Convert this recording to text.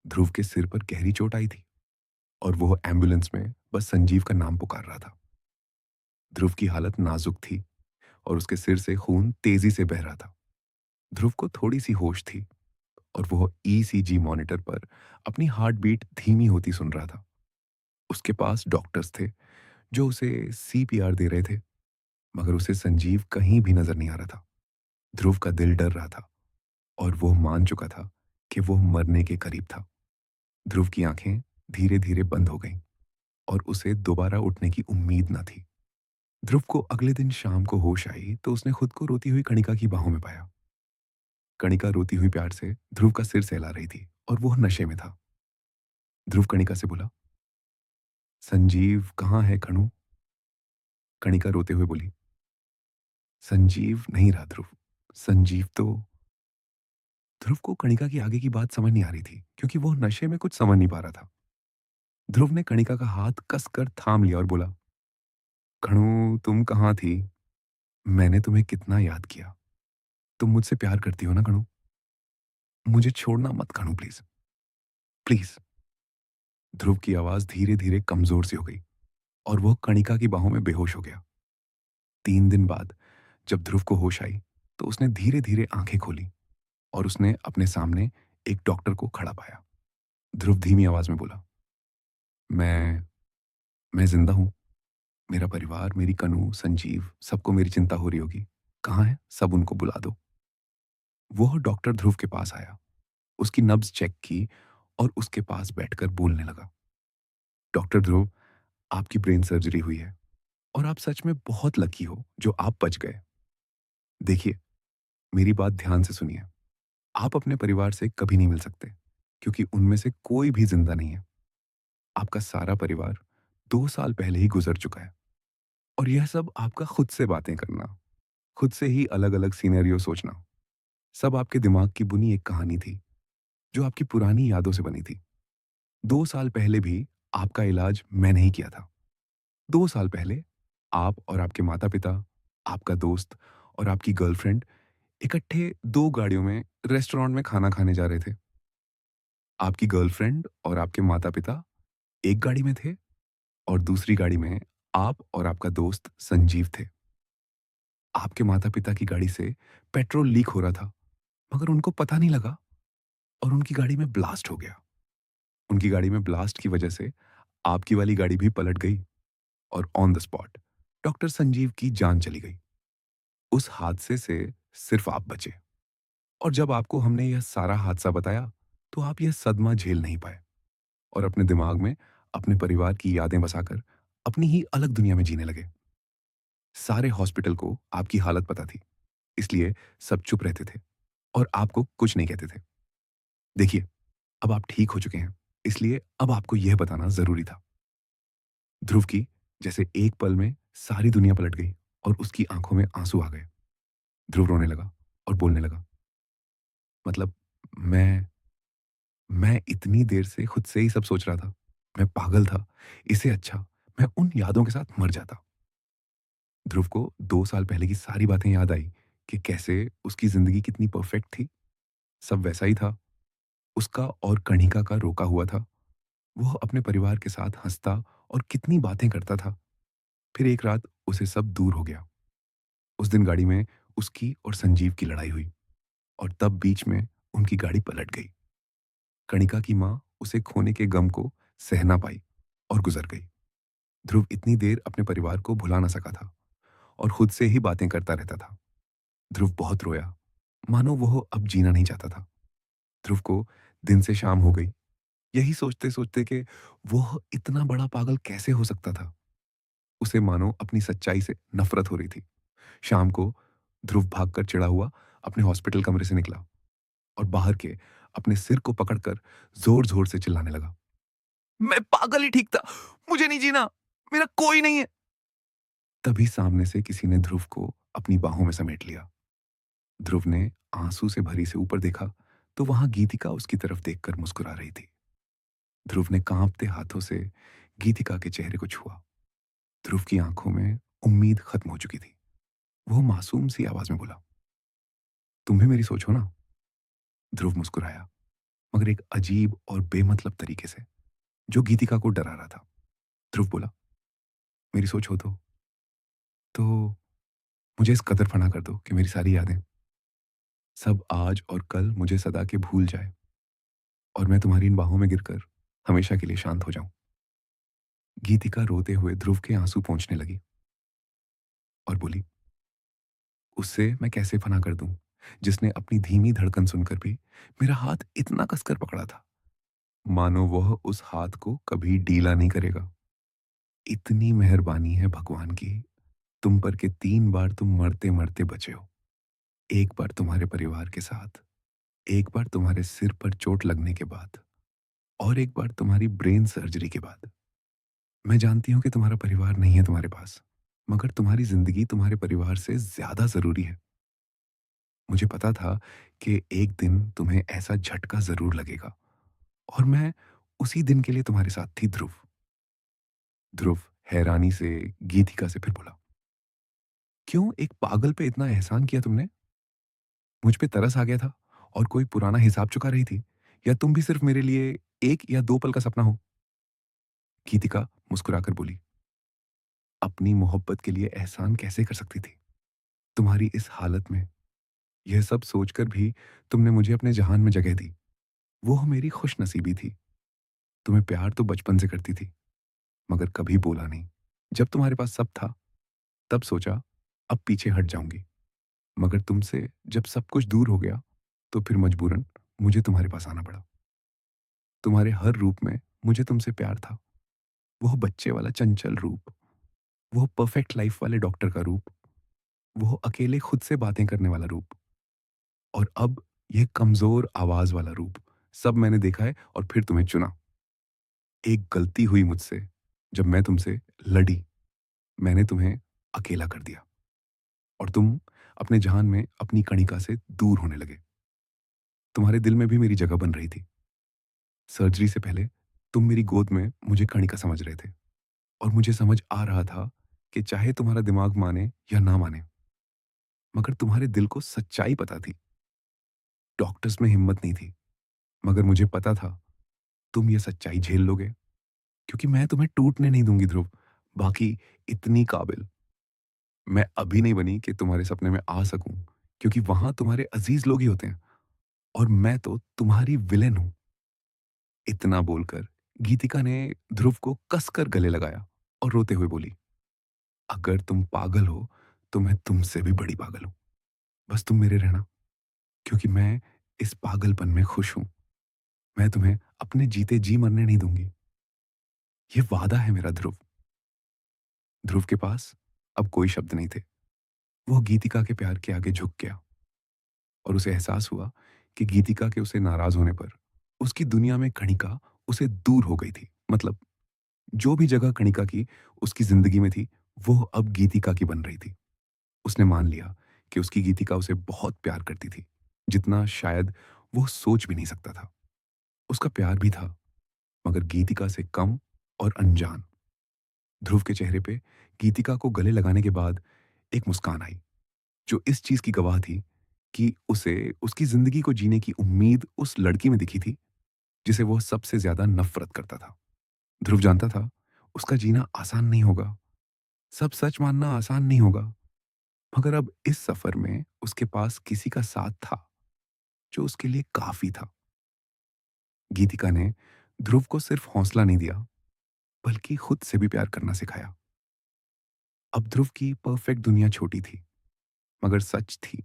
ध्रुव के सिर पर गहरी चोट आई थी और वो एम्बुलेंस में बस संजीव का नाम पुकार रहा था। ध्रुव की हालत नाजुक थी और उसके सिर से खून तेजी से बह रहा था। ध्रुव को थोड़ी सी होश थी और वो ईसीजी मॉनिटर पर अपनी हार्ट बीट धीमी होती सुन रहा था। उसके पास डॉक्टर्स थे जो उसे सीपीआर दे रहे थे, मगर उसे संजीव कहीं भी नजर नहीं आ रहा था। ध्रुव का दिल डर रहा था और वो मान चुका था कि वो मरने के करीब था। ध्रुव की आंखें धीरे धीरे बंद हो गईं और उसे दोबारा उठने की उम्मीद न थी। ध्रुव को अगले दिन शाम को होश आई तो उसने खुद को रोती हुई कणिका की बाहों में पाया। कणिका रोती हुई प्यार से ध्रुव का सिर सहला रही थी और वो नशे में था। ध्रुव कणिका से बोला, संजीव कहाँ है कणु? कणिका रोते हुए बोली, संजीव नहीं रहा ध्रुव। संजीव तो। ध्रुव को कणिका की आगे की बात समझ नहीं आ रही थी क्योंकि वो नशे में कुछ समझ नहीं पा रहा था। ध्रुव ने कणिका का हाथ कसकर थाम लिया और बोला, कणु तुम कहाँ थी? मैंने तुम्हें कितना याद किया। तुम मुझसे प्यार करती हो ना कणु? मुझे छोड़ना मत कणु, प्लीज। प्लीज। ध्रुव की आवाज धीरे धीरे कमजोर सी हो गई और वो कणिका की बाहों में बेहोश हो गया। 3 दिन बाद जब ध्रुव को होश आई तो उसने धीरे धीरे आंखें खोली और उसने अपने सामने एक डॉक्टर को खड़ा पाया। ध्रुव धीमी आवाज में बोला, मैं मैं जिंदा हूं। मेरा परिवार, मेरी कनू, संजीव, सबको मेरी चिंता हो रही होगी। कहाँ है सब? उनको बुला दो। वो डॉक्टर ध्रुव के पास आया, उसकी नब्ज चेक की और उसके पास बैठकर बोलने लगा, डॉक्टर ध्रुव, आपकी ब्रेन सर्जरी हुई है और आप सच में बहुत लकी हो जो आप बच गए। देखिए, मेरी बात ध्यान से सुनिए। आप अपने परिवार से कभी नहीं मिल सकते क्योंकि उनमें से कोई भी जिंदा नहीं है। आपका सारा परिवार 2 साल पहले ही गुजर चुका है और यह सब आपका खुद से बातें करना, खुद से ही अलग अलग सिनेरियो सोचना, सब आपके दिमाग की बुनी एक कहानी थी जो आपकी पुरानी यादों से बनी थी। 2 साल पहले भी आपका इलाज मैंने ही किया था। 2 साल पहले आप और आपके माता पिता, आपका दोस्त और आपकी गर्लफ्रेंड इकट्ठे 2 गाड़ियों में रेस्टोरेंट में खाना खाने जा रहे थे। आपकी गर्लफ्रेंड और आपके माता पिता एक गाड़ी में थे और दूसरी गाड़ी में आप और आपका दोस्त संजीव थे। आपके माता पिता की गाड़ी से पेट्रोल लीक हो रहा था, मगर उनको पता नहीं लगा और उनकी गाड़ी में ब्लास्ट हो गया। उनकी गाड़ी में ब्लास्ट की वजह से आपकी वाली गाड़ी भी पलट गई और on the spot doctor Sanjeev की जान चली गई। उस हादसे से सिर्फ आप बचे और जब आपको हमने यह सारा हादसा बताया तो आप यह सदमा झेल नहीं पाए और अपने दिमाग में अपने परिवार की यादें बसाकर अपनी ही अलग दुनिया में जीने लगे। सारे हॉस्पिटल को आपकी हालत पता थी, इसलिए सब चुप रहते थे और आपको कुछ नहीं कहते थे। देखिए, अब आप ठीक हो चुके हैं, इसलिए अब आपको यह बताना जरूरी था। ध्रुव की जैसे एक पल में सारी दुनिया पलट गई और उसकी आंखों में आंसू आ गए। ध्रुव रोने लगा और बोलने लगा, मतलब मैं मैं इतनी देर से खुद से ही सब सोच रहा था। मैं पागल था। इससे अच्छा मैं उन यादों के साथ मर जाता। ध्रुव को 2 साल पहले की सारी बातें याद आई कि कैसे उसकी जिंदगी कितनी परफेक्ट थी। सब वैसा ही था। उसका और कणिका का रोका हुआ था। वो अपने परिवार के साथ हंसता और कितनी बातें करता था। फिर एक रात उसे सब दूर हो गया। उस दिन गाड़ी में उसकी और संजीव की लड़ाई हुई और तब बीच में उनकी गाड़ी पलट गई। कणिका की माँ उसे खोने के गम को सह ना पाई और गुजर गई। ध्रुव इतनी देर अपने परिवार को भुला ना सका था और खुद से ही बातें करता रहता था। ध्रुव बहुत रोया, मानो वो अब जीना नहीं चाहता था। ध्रुव को दिन से शाम हो गई, यही सोचते सोचते कि वो इतना बड़ा पागल कैसे हो सकता था। उसे मानो अपनी सच्चाई से नफरत हो रही थी। शाम को ध्रुव भागकर चिढ़ा हुआ अपने हॉस्पिटल कमरे से निकला और बाहर के अपने सिर को पकड़कर जोर जोर से चिल्लाने लगा, मैं पागल ही ठीक था। मुझे नहीं जीना। मेरा कोई नहीं है। तभी सामने से किसी ने ध्रुव को अपनी बाहों में समेट लिया। ध्रुव ने आंसू से भरी से ऊपर देखा तो वहां गीतिका उसकी तरफ देखकर मुस्कुरा रही थी। ध्रुव ने कांपते हाथों से गीतिका के चेहरे को छुआ। ध्रुव की आंखों में उम्मीद खत्म हो चुकी थी। वो मासूम सी आवाज में बोला, तुम भी मेरी सोच हो ना? ध्रुव मुस्कुराया। मगर एक अजीब और बेमतलब तरीके से, जो गीतिका को डरा रहा था। ध्रुव बोला, मेरी सोच हो तो मुझे इस कदर फना कर दो कि मेरी सारी यादें, सब आज और कल मुझे सदा के भूल जाए और मैं तुम्हारी इन बाहों में गिरकर हमेशा के लिए शांत हो जाऊं। गीतिका रोते हुए ध्रुव के आंसू पोंछने लगी और बोली, उससे मैं कैसे फना कर दूं, जिसने अपनी धीमी धड़कन सुनकर भी मेरा हाथ इतना कसकर पकड़ा था, मानो वह उस हाथ को कभी ढीला नहीं करेगा। इतनी मेहरबानी है भगवान की तुम पर कि 3 बार तुम मरते मरते बचे हो। एक बार तुम्हारे परिवार के साथ, एक बार तुम्हारे सिर पर चोट लगने के बाद, और एक बार तुम्हारी ब्रेन सर्जरी के बाद। मैं जानती हूं कि तुम्हारा परिवार नहीं है तुम्हारे पास, मगर तुम्हारी जिंदगी तुम्हारे परिवार से ज्यादा जरूरी है। मुझे पता था कि एक दिन तुम्हें ऐसा झटका जरूर लगेगा, और मैं उसी दिन के लिए तुम्हारे साथ थी ध्रुव। ध्रुव हैरानी से गीतिका से फिर बोला, क्यों एक पागल पे इतना एहसान किया तुमने? मुझ पे तरस आ गया था और कोई पुराना हिसाब चुका रही थी, या तुम भी सिर्फ मेरे लिए 1 या 2 पल का सपना हो? गीतिका मुस्कुराकर बोली, अपनी मोहब्बत के लिए एहसान कैसे कर सकती थी? तुम्हारी इस हालत में यह सब सोचकर भी तुमने मुझे अपने जहान में जगह दी। वो मेरी खुशनसीबी थी। तुम्हें प्यार तो बचपन से करती थी, मगर कभी बोला नहीं। जब तुम्हारे पास सब था, तब सोचा अब पीछे हट जाऊंगी। मगर तुमसे जब सब कुछ दूर हो गया, तो फिर मजबूरन मुझे तुम्हारे पास आना पड़ा। तुम्हारे हर रूप में मुझे तुमसे प्यार था। वो बच्चे वाला चंचल रूप, वो परफेक्ट लाइफ वाले डॉक्टर का रूप, वो अकेले खुद से बातें करने वाला रूप, और अब यह कमजोर आवाज वाला रूप, सब मैंने देखा है और फिर तुम्हें चुना। एक गलती हुई मुझसे, जब मैं तुमसे लड़ी, मैंने तुम्हें अकेला कर दिया और तुम अपने जहान में अपनी कणिका से दूर होने लगे। तुम्हारे दिल में भी मेरी जगह बन रही थी। सर्जरी से पहले तुम मेरी गोद में मुझे कणिका समझ रहे थे, और मुझे समझ आ रहा था कि चाहे तुम्हारा दिमाग माने या ना माने, मगर तुम्हारे दिल को सच्चाई पता थी। डॉक्टर्स में हिम्मत नहीं थी, मगर मुझे पता था तुम ये सच्चाई झेल लोगे, क्योंकि मैं तुम्हें टूटने नहीं दूंगी ध्रुव। बाकी इतनी काबिल मैं अभी नहीं बनी कि तुम्हारे सपने में आ सकूं, क्योंकि वहां तुम्हारे अजीज लोग ही होते हैं, और मैं तो तुम्हारी विलेन हूं। इतना बोलकर गीतिका ने ध्रुव को कसकर गले लगाया और रोते हुए बोली, अगर तुम पागल हो तो मैं तुमसे भी बड़ी पागल हूं। बस तुम मेरे रहना, क्योंकि मैं इस पागलपन में खुश हूं। मैं तुम्हें अपने जीते जी मरने नहीं दूंगी। ये वादा है मेरा ध्रुव। ध्रुव के पास अब कोई शब्द नहीं थे। वो गीतिका के प्यार के आगे झुक गया, और उसे एहसास हुआ कि गीतिका के उसे नाराज होने पर उसकी दुनिया में कणिका उसे दूर हो गई थी। मतलब जो भी जगह कणिका की उसकी जिंदगी में थी, वो अब गीतिका की बन रही थी। उसने मान लिया कि उसकी गीतिका उसे बहुत प्यार करती थी, जितना शायद वो सोच भी नहीं सकता था। उसका प्यार भी था, मगर गीतिका से कम और अनजान। ध्रुव के चेहरे पे गीतिका को गले लगाने के बाद एक मुस्कान आई, जो इस चीज की गवाह थी कि उसे उसकी जिंदगी को जीने की उम्मीद उस लड़की में दिखी थी, जिसे वो सबसे ज्यादा नफरत करता था। ध्रुव जानता था उसका जीना आसान नहीं होगा, सब सच मानना आसान नहीं होगा, मगर अब इस सफर में उसके पास किसी का साथ था जो उसके लिए काफी था। गीतिका ने ध्रुव को सिर्फ हौसला नहीं दिया, बल्कि खुद से भी प्यार करना सिखाया। अब ध्रुव की परफेक्ट दुनिया छोटी थी, मगर सच थी